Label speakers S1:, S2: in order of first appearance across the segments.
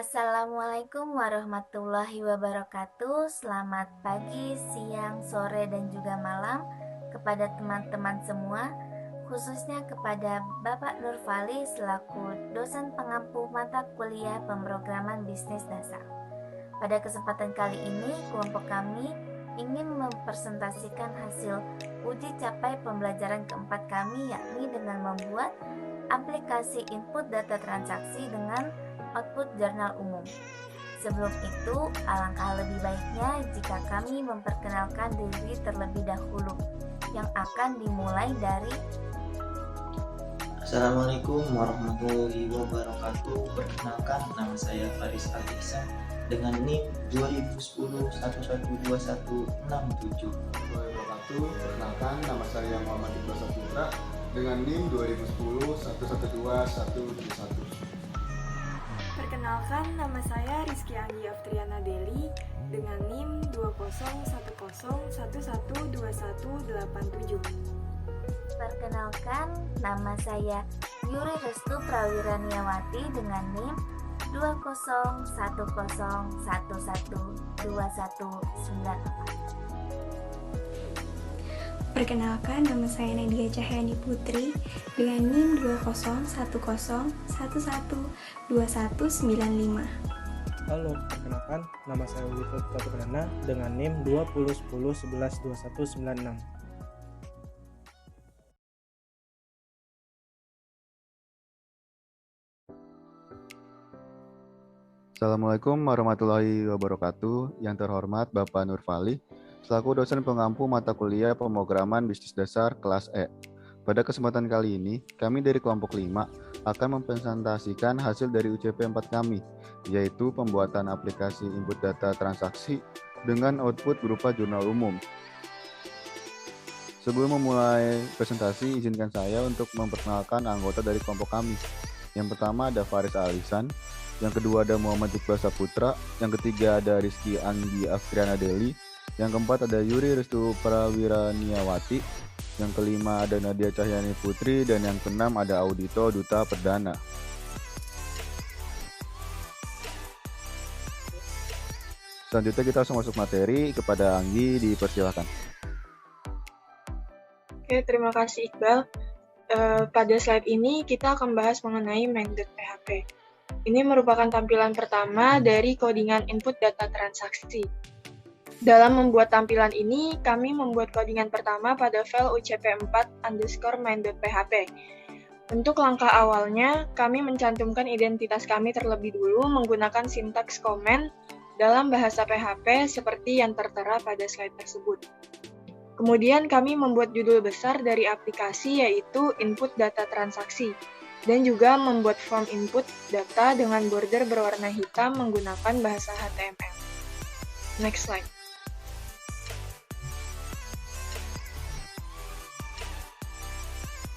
S1: Assalamualaikum warahmatullahi wabarakatuh. Selamat pagi, siang, sore, dan juga malam kepada teman-teman semua, khususnya kepada Bapak Nurfali selaku dosen pengampu mata kuliah pemrograman bisnis dasar. Pada kesempatan kali ini, kelompok kami ingin mempresentasikan hasil uji capai pembelajaran keempat kami, yakni dengan membuat aplikasi input data transaksi dengan output jurnal umum. Sebelum itu, alangkah lebih baiknya jika kami memperkenalkan diri terlebih dahulu, yang akan dimulai dari
S2: Assalamualaikum warahmatullahi wabarakatuh. Perkenalkan, nama saya Faris Al-Ihsan dengan NIM 2010 112167.
S3: Perkenalkan, nama saya Muhammad Iqbal Saputra dengan NIM 2010 112171.
S4: Perkenalkan, nama saya Rizky Anggi Aftriana Deli dengan NIM 201011112187.
S1: Perkenalkan, nama saya Yuri Restu Prawiraniawati dengan NIM 201011112194.
S5: Perkenalkan, nama saya Nadia Cahyani Putri dengan NIM 201011212195.
S6: Halo, perkenalkan, nama saya Wito Pradana dengan NIM 201011112196.
S7: Assalamualaikum warahmatullahi wabarakatuh. Yang terhormat Bapak Nurfali, selaku dosen pengampu mata kuliah pemrograman bisnis dasar kelas E. Pada kesempatan kali ini, kami dari kelompok 5 akan mempresentasikan hasil dari UCP 4 kami, yaitu pembuatan aplikasi input data transaksi dengan output berupa jurnal umum. Sebelum memulai presentasi, izinkan saya untuk memperkenalkan anggota dari kelompok kami. Yang pertama ada Faris Al-Ihsan, yang kedua ada Muhammad Iqbal Saputra, yang ketiga ada Rizky Anggi Aftriana Deli, yang keempat ada Yuri Restu Prawiraniawati, yang kelima ada Nadia Cahyani Putri, dan yang keenam ada Audito Duta Perdana. Selanjutnya kita langsung masuk materi. Kepada Anggi, dipersilakan.
S4: Oke, terima kasih Iqbal. Pada slide ini kita akan bahas mengenai main.php. Ini merupakan tampilan pertama dari codingan input data transaksi. Dalam membuat tampilan ini, kami membuat codingan pertama pada file ucp4_main.php. Untuk langkah awalnya, kami mencantumkan identitas kami terlebih dulu menggunakan sintaks comment dalam bahasa PHP seperti yang tertera pada slide tersebut. Kemudian kami membuat judul besar dari aplikasi yaitu input data transaksi, dan juga membuat form input data dengan border berwarna hitam menggunakan bahasa HTML. Next slide.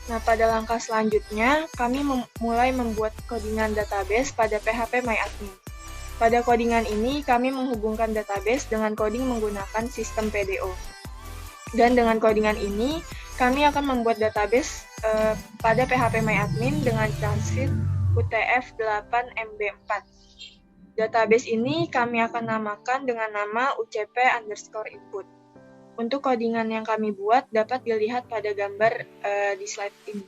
S4: Nah, pada langkah selanjutnya, kami mulai membuat codingan database pada php_myadmin. Pada codingan ini, kami menghubungkan database dengan coding menggunakan sistem PDO. Dan dengan codingan ini, kami akan membuat database pada php_myadmin dengan chassis UTF-8MB4. Database ini kami akan namakan dengan nama UCP_input. Untuk codingan yang kami buat dapat dilihat pada gambar di slide ini.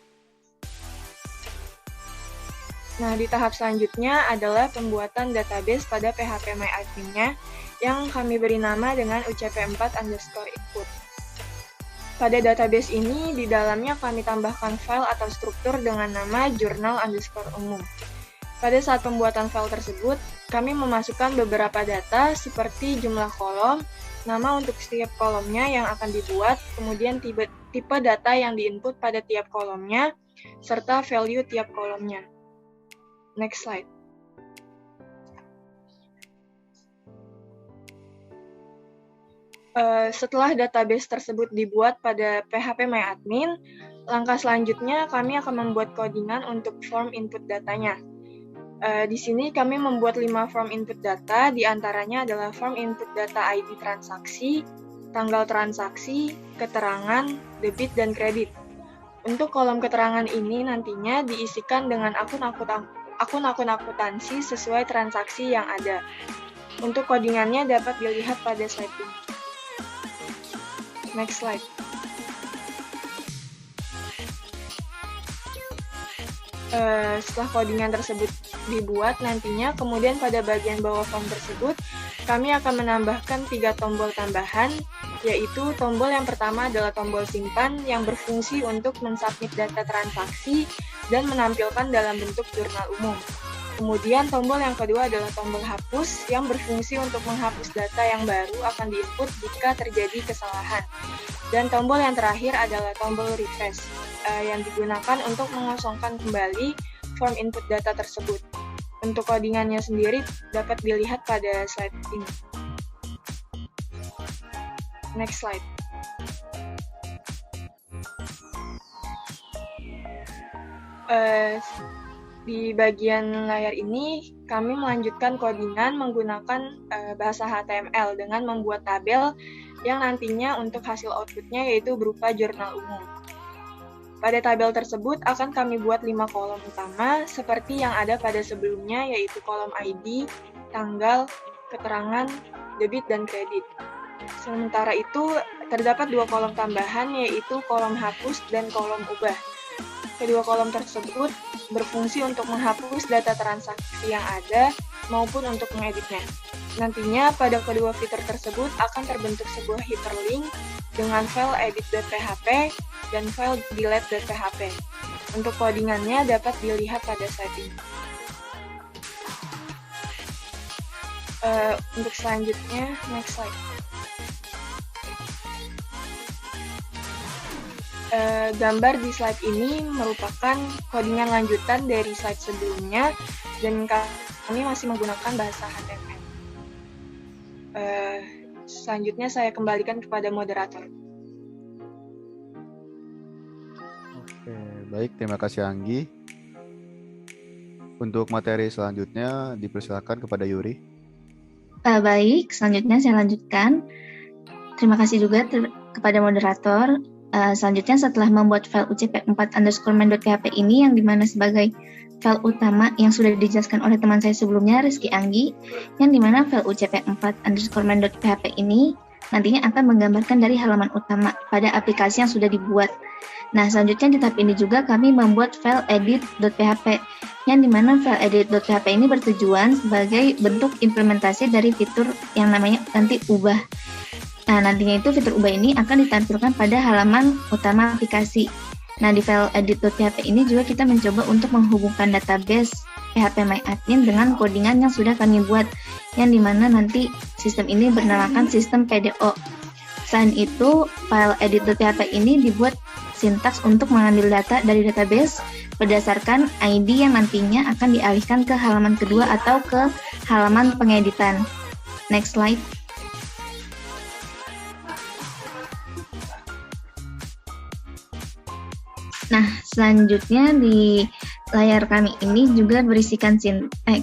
S4: Nah, di tahap selanjutnya adalah pembuatan database pada php_myadmin-nya yang kami beri nama dengan UCP4_input. Pada database ini, di dalamnya kami tambahkan file atau struktur dengan nama journal_umum. Pada saat pembuatan file tersebut, kami memasukkan beberapa data seperti jumlah kolom, nama untuk setiap kolomnya yang akan dibuat, kemudian tipe data yang diinput pada tiap kolomnya, serta value tiap kolomnya. Next slide. Setelah database tersebut dibuat pada php_myadmin, langkah selanjutnya kami akan membuat codingan untuk form input datanya. Di sini kami membuat 5 form input data, diantaranya adalah form input data ID transaksi, tanggal transaksi, keterangan, debit, dan kredit. Untuk kolom keterangan ini nantinya diisikan dengan akun-akun akun-akun akuntansi sesuai transaksi yang ada. Untuk codingannya dapat dilihat pada slide ini. Next slide. Setelah codingan tersebut dibuat nantinya, kemudian pada bagian bawah form tersebut, kami akan menambahkan 3 tombol tambahan, yaitu tombol yang pertama adalah tombol simpan yang berfungsi untuk mensubmit data transaksi dan menampilkan dalam bentuk jurnal umum. Kemudian tombol yang kedua adalah tombol hapus yang berfungsi untuk menghapus data yang baru akan diinput jika terjadi kesalahan. Dan tombol yang terakhir adalah tombol refresh yang digunakan untuk mengosongkan kembali form input data tersebut. Untuk codingannya sendiri dapat dilihat pada slide ini. Next slide. Di bagian layar ini, kami melanjutkan codingan menggunakan bahasa HTML dengan membuat tabel yang nantinya untuk hasil outputnya yaitu berupa jurnal umum. Pada tabel tersebut akan kami buat 5 kolom utama seperti yang ada pada sebelumnya, yaitu kolom ID, tanggal, keterangan, debit, dan kredit. Sementara itu, terdapat 2 kolom tambahan yaitu kolom hapus dan kolom ubah. Kedua kolom tersebut berfungsi untuk menghapus data transaksi yang ada maupun untuk mengeditnya. Nantinya pada kedua fitur tersebut akan terbentuk sebuah hyperlink dengan file edit.php dan file delete.php. Untuk codingannya dapat dilihat pada slide ini. Untuk selanjutnya, next slide. Gambar di slide ini merupakan codingan lanjutan dari slide sebelumnya dan kami masih menggunakan bahasa HTML. Selanjutnya saya kembalikan kepada moderator.
S7: Oke, baik, terima kasih Anggi. Untuk materi selanjutnya dipersilakan kepada Yuri.
S1: Baik, selanjutnya saya lanjutkan. Terima kasih juga kepada moderator. Selanjutnya setelah membuat file ucp4_main.php ini yang dimana sebagai file utama yang sudah dijelaskan oleh teman saya sebelumnya, Rizky Anggi, yang dimana file ucp4_main.php ini nantinya akan menggambarkan dari halaman utama pada aplikasi yang sudah dibuat. Nah, selanjutnya di tahap ini juga kami membuat file edit.php, yang dimana file edit.php ini bertujuan sebagai bentuk implementasi dari fitur yang namanya nanti ubah. Nah, nantinya itu fitur ubah ini akan ditampilkan pada halaman utama aplikasi. Nah, di file edit.php ini juga kita mencoba untuk menghubungkan database PHP MyAdmin dengan codingan yang sudah kami buat, yang dimana nanti sistem ini bernamakan sistem PDO. Selain itu, file edit.php ini dibuat sintaks untuk mengambil data dari database berdasarkan ID yang nantinya akan dialihkan ke halaman kedua atau ke halaman pengeditan. Next slide. Nah, selanjutnya di layar kami ini juga berisikan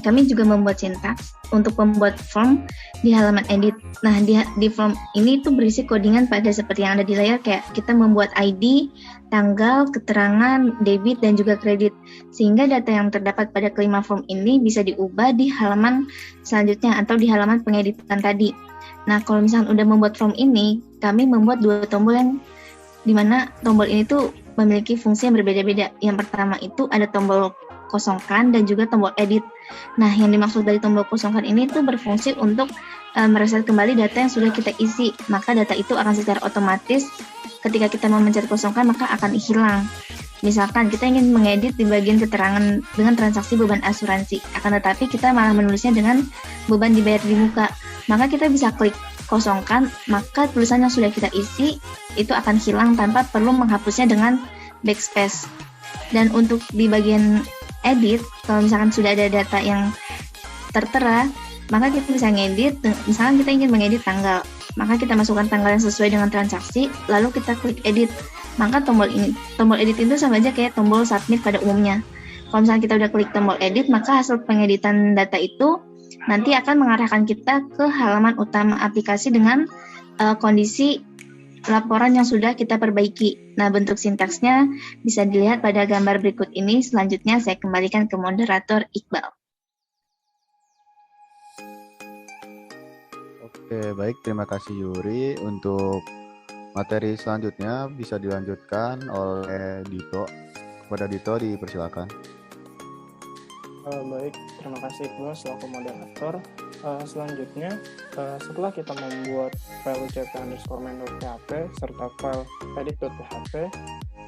S1: kami juga membuat sintaks untuk membuat form di halaman edit. Nah, di form ini tuh berisi codingan pada seperti yang ada di layar, kayak kita membuat ID, tanggal, keterangan, debit, dan juga kredit. Sehingga data yang terdapat pada kelima form ini bisa diubah di halaman selanjutnya atau di halaman pengeditan tadi. Nah, kalau misalnya udah membuat form ini, kami membuat 2 tombol yang dimana tombol ini tuh memiliki fungsi yang berbeda-beda. Yang pertama itu ada tombol kosongkan dan juga tombol edit. Nah, yang dimaksud dari tombol kosongkan ini tuh berfungsi untuk mereset kembali data yang sudah kita isi. Maka data itu akan secara otomatis ketika kita memencet kosongkan maka akan hilang. Misalkan kita ingin mengedit di bagian keterangan dengan transaksi beban asuransi, akan tetapi kita malah menulisnya dengan beban dibayar di muka. Maka kita bisa klik kosongkan, maka tulisan yang sudah kita isi itu akan hilang tanpa perlu menghapusnya dengan backspace. Dan untuk di bagian edit, kalau misalkan sudah ada data yang tertera, maka kita bisa ngedit. Misalkan kita ingin mengedit tanggal, maka kita masukkan tanggal yang sesuai dengan transaksi, lalu kita klik edit. Maka tombol edit itu sama aja kayak tombol submit pada umumnya. Kalau misalkan kita udah klik tombol edit, maka hasil pengeditan data itu nanti akan mengarahkan kita ke halaman utama aplikasi dengan kondisi
S8: laporan yang sudah kita perbaiki. Nah, bentuk sintaksnya bisa dilihat pada gambar berikut ini. Selanjutnya saya kembalikan ke moderator Iqbal.
S7: Oke, baik. Terima kasih Yuri. Untuk materi selanjutnya bisa dilanjutkan oleh Dito. Kepada Dito dipersilakan.
S6: Baik, terima kasih Iqbal selaku moderator. Selanjutnya, setelah kita membuat file ucp_main.php serta file edit.php,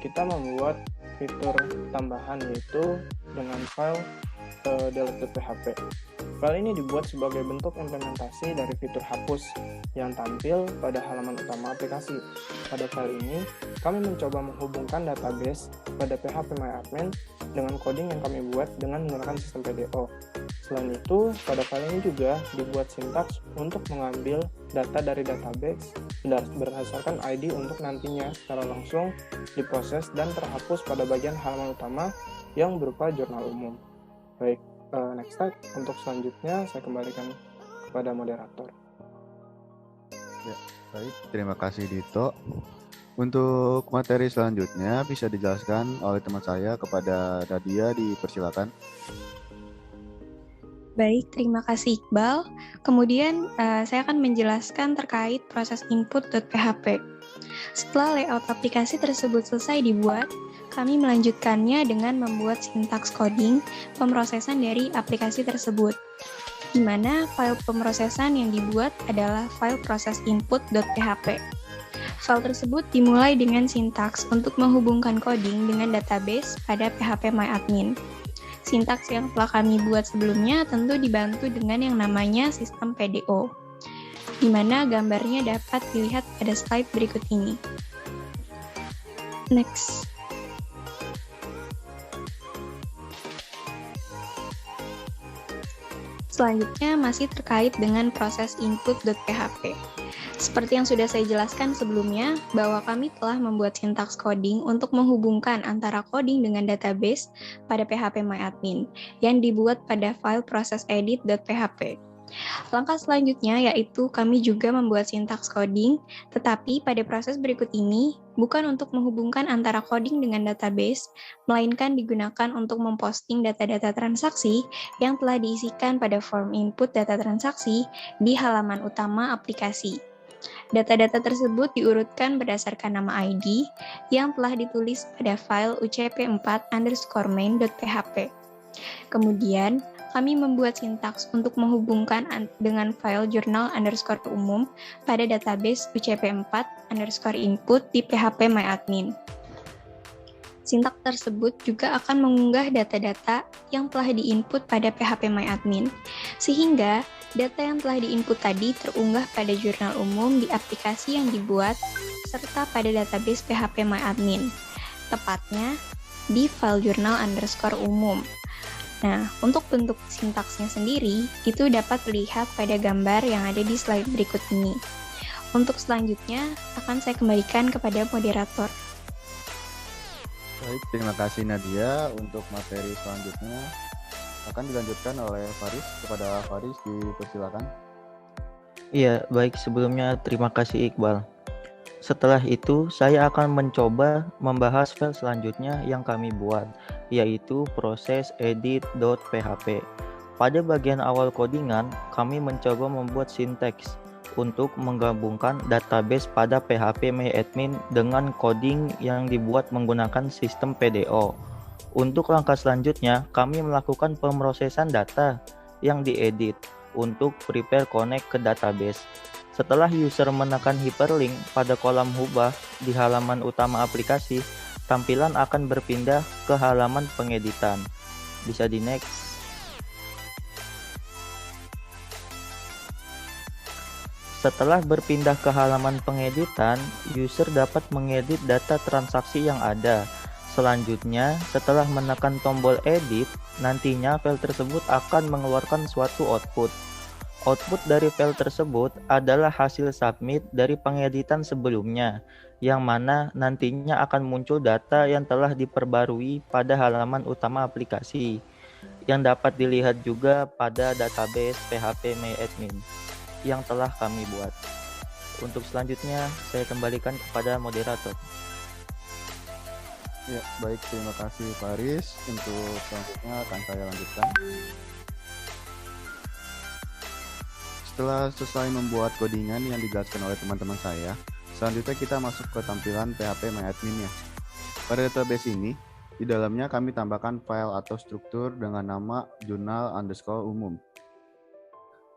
S6: kita membuat fitur tambahan yaitu dengan file delete.php. File ini dibuat sebagai bentuk implementasi dari fitur hapus yang tampil pada halaman utama aplikasi. Pada file ini, kami mencoba menghubungkan database pada PHPMyAdmin dengan coding yang kami buat dengan menggunakan sistem PDO. Selain itu, pada file ini juga dibuat sintaks untuk mengambil data dari database berdasarkan ID untuk nantinya secara langsung diproses dan terhapus pada bagian halaman utama yang berupa jurnal umum. Baik, next slide. Untuk selanjutnya, saya kembalikan kepada moderator.
S7: Ya, baik. Terima kasih Dito. Untuk materi selanjutnya bisa dijelaskan oleh teman saya kepada Nadia, dipersilakan.
S5: Baik, terima kasih Iqbal. Kemudian saya akan menjelaskan terkait proses input.php. Setelah layout aplikasi tersebut selesai dibuat, kami melanjutkannya dengan membuat sintaks coding pemrosesan dari aplikasi tersebut, di mana file pemrosesan yang dibuat adalah file proses input.php. File tersebut dimulai dengan sintaks untuk menghubungkan coding dengan database pada PHPMyAdmin. Sintaks yang telah kami buat sebelumnya tentu dibantu dengan yang namanya sistem PDO, di mana gambarnya dapat dilihat pada slide berikut ini. Next. Selanjutnya masih terkait dengan proses input.php. Seperti yang sudah saya jelaskan sebelumnya, bahwa kami telah membuat sintaks coding untuk menghubungkan antara coding dengan database pada PHPMyAdmin yang dibuat pada file proses edit.php. Langkah selanjutnya yaitu kami juga membuat sintaks coding, tetapi pada proses berikut ini bukan untuk menghubungkan antara coding dengan database, melainkan digunakan untuk memposting data-data transaksi yang telah diisikan pada form input data transaksi di halaman utama aplikasi. Data-data tersebut diurutkan berdasarkan nama ID yang telah ditulis pada file ucp4_main.php. Kemudian, kami membuat sintaks untuk menghubungkan dengan file jurnal_umum pada database ucp4_input di PHPMyAdmin. Sintaks tersebut juga akan mengunggah data-data yang telah diinput pada PHPMyAdmin, sehingga data yang telah diinput tadi terunggah pada jurnal umum di aplikasi yang dibuat, serta pada database PHPMyAdmin, tepatnya di file jurnal_umum. Nah, untuk bentuk sintaksnya sendiri, itu dapat dilihat pada gambar yang ada di slide berikut ini. Untuk selanjutnya, akan saya kembalikan kepada moderator.
S7: Baik, terima kasih Nadia. Untuk materi selanjutnya akan dilanjutkan oleh Faris. Kepada Faris dipersilakan.
S9: Iya, baik, sebelumnya terima kasih Iqbal. Setelah itu, saya akan mencoba membahas file selanjutnya yang kami buat, yaitu proses edit.php. Pada bagian awal codingan, kami mencoba membuat sintaks untuk menggabungkan database pada PHPMyAdmin dengan coding yang dibuat menggunakan sistem PDO. Untuk langkah selanjutnya, kami melakukan pemrosesan data yang diedit untuk prepare connect ke database. Setelah user menekan hyperlink pada kolom hubah di halaman utama aplikasi, tampilan akan berpindah ke halaman pengeditan. Bisa di next. Setelah berpindah ke halaman pengeditan, user dapat mengedit data transaksi yang ada. Selanjutnya, setelah menekan tombol edit, nantinya file tersebut akan mengeluarkan suatu output. Output dari file tersebut adalah hasil submit dari pengeditan sebelumnya, yang mana nantinya akan muncul data yang telah diperbarui pada halaman utama aplikasi, yang dapat dilihat juga pada database PHPMyAdmin yang telah kami buat. untuk selanjutnya saya kembalikan kepada moderator.
S7: Ya, baik, terima kasih Faris. Untuk selanjutnya akan saya lanjutkan. Setelah selesai membuat codingan yang dijelaskan oleh teman-teman saya, selanjutnya kita masuk ke tampilan PHP MyAdmin-nya. Pada database ini, di dalamnya kami tambahkan file atau struktur dengan nama journal_umum.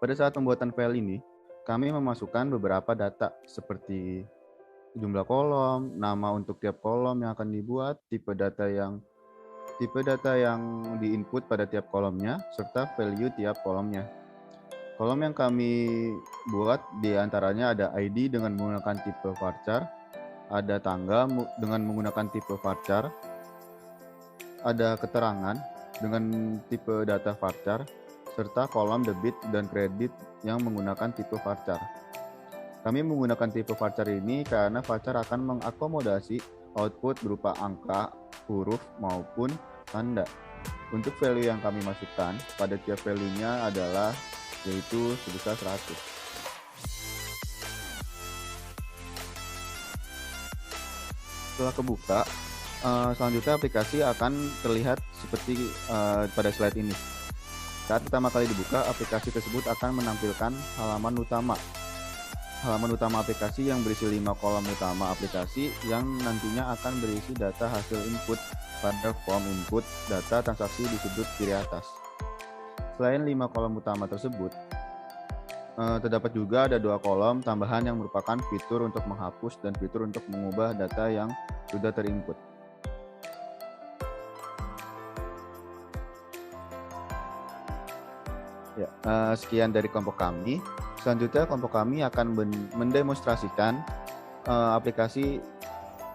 S7: Pada saat pembuatan file ini, kami memasukkan beberapa data seperti jumlah kolom, nama untuk tiap kolom yang akan dibuat, tipe data yang diinput pada tiap kolomnya, serta value tiap kolomnya. Kolom yang kami buat diantaranya ada ID dengan menggunakan tipe varchar, ada tanggal dengan menggunakan tipe varchar, ada keterangan dengan tipe data varchar, serta kolom debit dan kredit yang menggunakan tipe varchar. Kami menggunakan tipe varchar ini karena varchar akan mengakomodasi output berupa angka, huruf, maupun tanda. Untuk value yang kami masukkan pada tiap value-nya adalah yaitu sebesar 100. Setelah kebuka, selanjutnya aplikasi akan terlihat seperti pada slide ini. Saat pertama kali dibuka, aplikasi tersebut akan menampilkan halaman utama aplikasi yang berisi 5 kolom utama aplikasi yang nantinya akan berisi data hasil input pada form input data transaksi di sudut kiri atas. Selain 5 kolom utama tersebut, terdapat juga ada 2 kolom tambahan yang merupakan fitur untuk menghapus dan fitur untuk mengubah data yang sudah terinput. Ya, sekian dari kelompok kami. Selanjutnya kelompok kami akan mendemonstrasikan aplikasi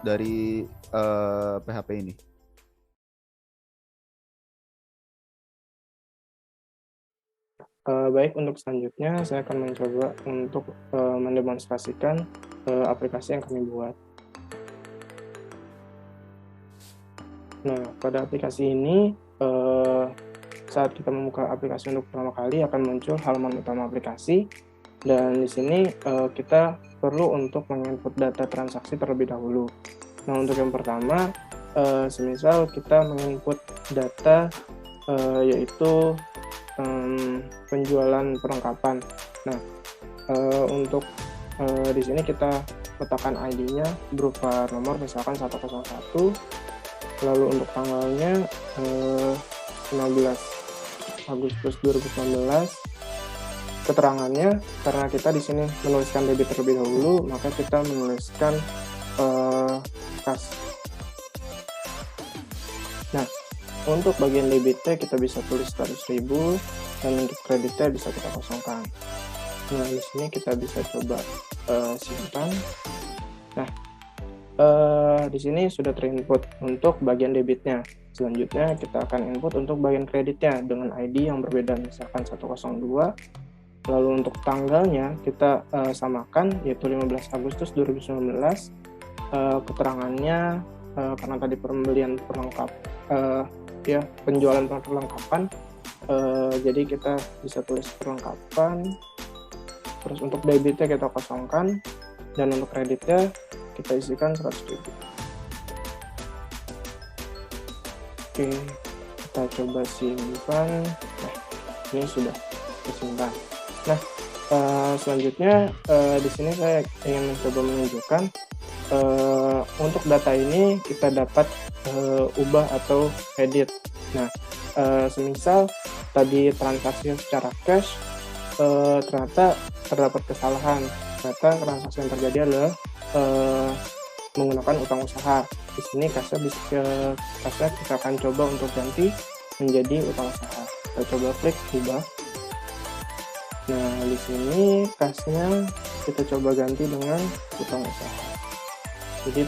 S7: dari PHP ini.
S6: Baik, untuk selanjutnya saya akan mencoba untuk mendemonstrasikan aplikasi yang kami buat. Nah, pada aplikasi ini, saat kita membuka aplikasi untuk pertama kali akan muncul halaman utama aplikasi, dan di sini kita perlu untuk menginput data transaksi terlebih dahulu. Nah, untuk yang pertama, semisal kita menginput data yaitu penjualan perlengkapan. Nah, untuk di sini kita letakkan ID-nya berupa nomor misalkan 101, lalu untuk tanggalnya 15 Agustus 2019. Keterangannya, karena kita di sini menuliskan debit terlebih dahulu, maka kita menuliskan kas. Nah, untuk bagian debitnya kita bisa tulis 100.000 dan untuk kreditnya bisa kita kosongkan. Nah, di sini kita bisa coba simpan. Nah, di sini sudah terinput untuk bagian debitnya. Selanjutnya kita akan input untuk bagian kreditnya dengan ID yang berbeda, misalkan 102. Lalu untuk tanggalnya kita samakan, yaitu 15 Agustus 2019. Keterangannya karena tadi pembelian perlengkap, penjualan perlengkapan, jadi kita bisa tulis perlengkapan. Terus untuk debitnya kita kosongkan, dan untuk kreditnya kita isikan 100.000. Oke, kita coba simpan. Nah, ini sudah disimpan. Nah, selanjutnya di sini saya ingin mencoba menunjukkan untuk data ini kita dapat ubah atau edit. Nah, semisal tadi transaksi secara cash ternyata terdapat kesalahan. Ternyata transaksi yang terjadi adalah menggunakan utang usaha. Di sini kasnya kita akan coba untuk ganti menjadi utang usaha. Kita coba klik ubah. Nah, di sini kasnya kita coba ganti dengan utang usaha. Jadi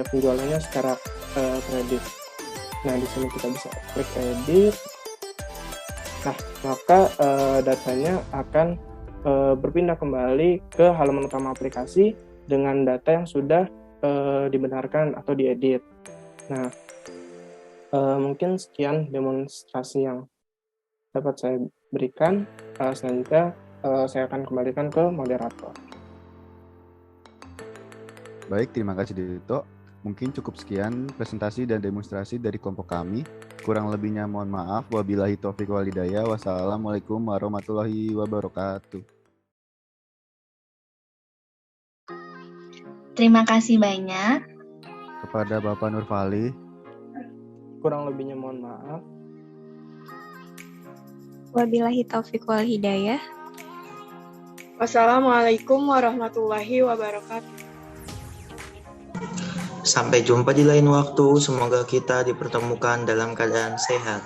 S6: penjualannya secara kredit. Nah, di sini kita bisa klik edit. Nah, maka datanya akan berpindah kembali ke halaman utama aplikasi dengan data yang sudah dibenarkan atau diedit. Nah, mungkin sekian demonstrasi yang dapat saya berikan. Selanjutnya saya akan kembalikan ke moderator.
S7: Baik, terima kasih Dito. Mungkin cukup sekian presentasi dan demonstrasi dari kelompok kami. Kurang lebihnya mohon maaf. Wabillahi taufiq wal hidayah. Wassalamualaikum warahmatullahi wabarakatuh.
S8: Terima kasih banyak.
S7: Kepada Bapak Nurfali,
S6: Kurang lebihnya mohon maaf.
S5: Wabillahi taufiq wal hidayah.
S4: Wassalamualaikum warahmatullahi wabarakatuh.
S9: Sampai jumpa di lain waktu. Semoga kita dipertemukan dalam keadaan sehat.